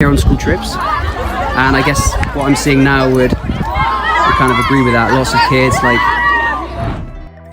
here on school trips, and I guess what I'm seeing now would kind of agree with that. Lots of kids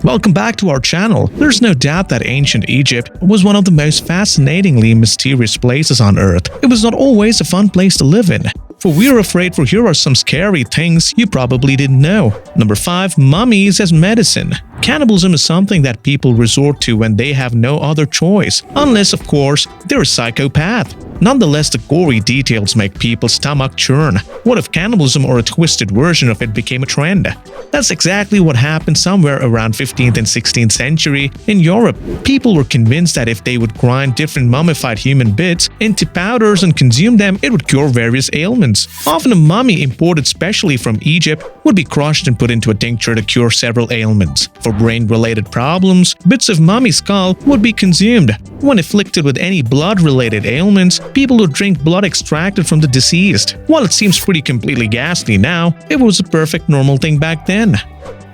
Welcome back to our channel. There's no doubt that ancient Egypt was one of the most fascinatingly mysterious places on Earth. It was not always a fun place to live in. For we're afraid, for here are some scary things you probably didn't know. Number 5. Mummies as medicine. Cannibalism is something that people resort to when they have no other choice, unless of course they're a psychopath. Nonetheless, the gory details make people's stomach churn. What if cannibalism or a twisted version of it became a trend? That's exactly what happened somewhere around 15th and 16th century in Europe. People were convinced that if they would grind different mummified human bits into powders and consume them, it would cure various ailments. Often a mummy imported specially from Egypt would be crushed and put into a tincture to cure several ailments. For brain-related problems, bits of mummy skull would be consumed. When afflicted with any blood-related ailments, people would drink blood extracted from the deceased. While it seems pretty completely ghastly now, it was a perfect normal thing back then.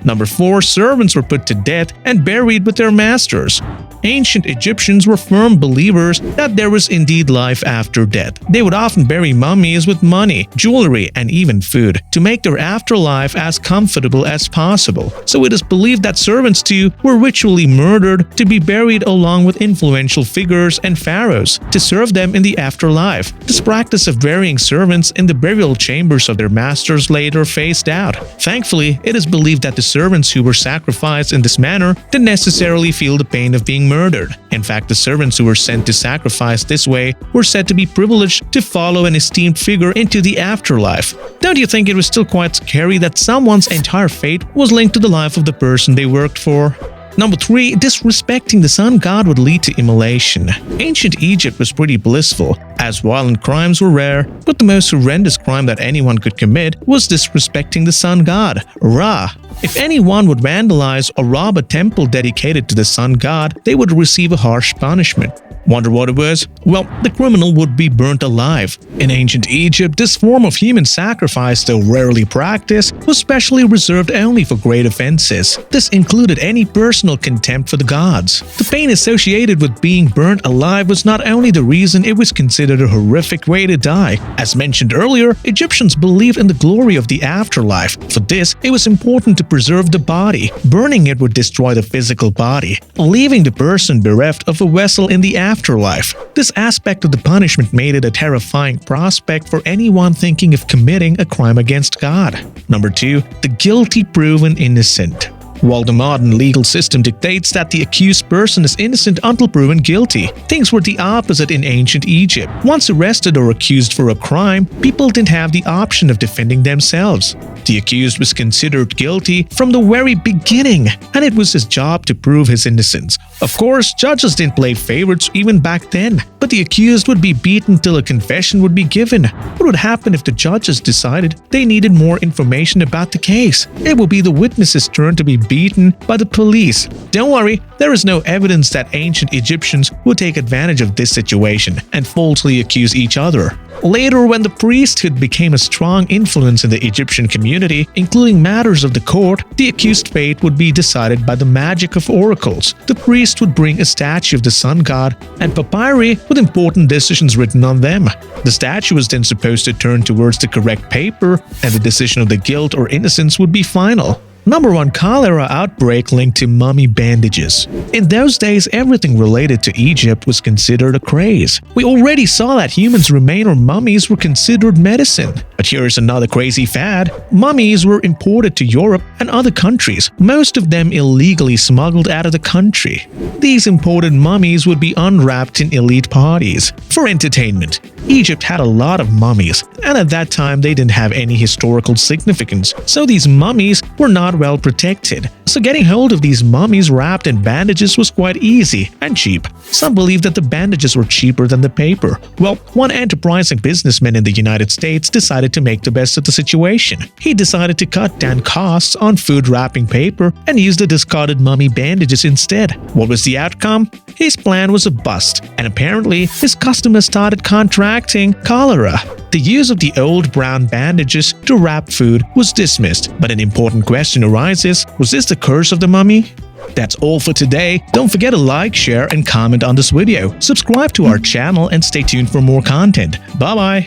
Number 4. Servants were put to death and buried with their masters. Ancient Egyptians were firm believers that there was indeed life after death. They would often bury mummies with money, jewelry, and even food to make their afterlife as comfortable as possible. So it is believed that servants too were ritually murdered to be buried along with influential figures and pharaohs to serve them in the afterlife. This practice of burying servants in the burial chambers of their masters later phased out. Thankfully, it is believed that the servants who were sacrificed in this manner didn't necessarily feel the pain of being murdered. In fact, the servants who were sent to sacrifice this way were said to be privileged to follow an esteemed figure into the afterlife. Don't you think it was still quite scary that someone's entire fate was linked to the life of the person they worked for? Number 3. Disrespecting the sun god would lead to immolation. Ancient Egypt was pretty blissful, as violent crimes were rare, but the most horrendous crime that anyone could commit was disrespecting the sun god, Ra. If anyone would vandalize or rob a temple dedicated to the sun god, they would receive a harsh punishment. Wonder what it was? Well, the criminal would be burnt alive. In ancient Egypt, this form of human sacrifice, though rarely practiced, was specially reserved only for great offenses. This included any personal contempt for the gods. The pain associated with being burnt alive was not only the reason it was considered a horrific way to die. As mentioned earlier, Egyptians believed in the glory of the afterlife. For this, it was important to preserve the body. Burning it would destroy the physical body, leaving the person bereft of a vessel in the afterlife. This aspect of the punishment made it a terrifying prospect for anyone thinking of committing a crime against God. Number 2. The guilty proven innocent. While the modern legal system dictates that the accused person is innocent until proven guilty, things were the opposite in ancient Egypt. Once arrested or accused for a crime, people didn't have the option of defending themselves. The accused was considered guilty from the very beginning, and it was his job to prove his innocence. Of course, judges didn't play favorites even back then, but the accused would be beaten till a confession would be given. What would happen if the judges decided they needed more information about the case? It would be the witness's turn to be beaten by the police. Don't worry, there is no evidence that ancient Egyptians would take advantage of this situation and falsely accuse each other. Later, when the priesthood became a strong influence in the Egyptian community, including matters of the court, the accused's fate would be decided by the magic of oracles. The priest would bring a statue of the sun god and papyri with important decisions written on them. The statue was then supposed to turn towards the correct paper, and the decision of the guilt or innocence would be final. Number 1. Cholera outbreak linked to mummy bandages. In those days, everything related to Egypt was considered a craze. We already saw that humans' remains or mummies were considered medicine. But here's another crazy fad. Mummies were imported to Europe and other countries, most of them illegally smuggled out of the country. These imported mummies would be unwrapped in elite parties for entertainment. Egypt had a lot of mummies, and at that time they didn't have any historical significance, so these mummies were not well protected. So getting hold of these mummies wrapped in bandages was quite easy and cheap. Some believe that the bandages were cheaper than the paper. Well, one enterprising businessman in the United States decided to make the best of the situation. He decided to cut down costs on food wrapping paper and use the discarded mummy bandages instead. What was the outcome? His plan was a bust, and apparently his customers started contracting cholera. The use of the old brown bandages to wrap food was dismissed, but an important question arises: was this the curse of the mummy? That's all for today. Don't forget to like, share, and comment on this video. Subscribe to our channel and stay tuned for more content. Bye-bye.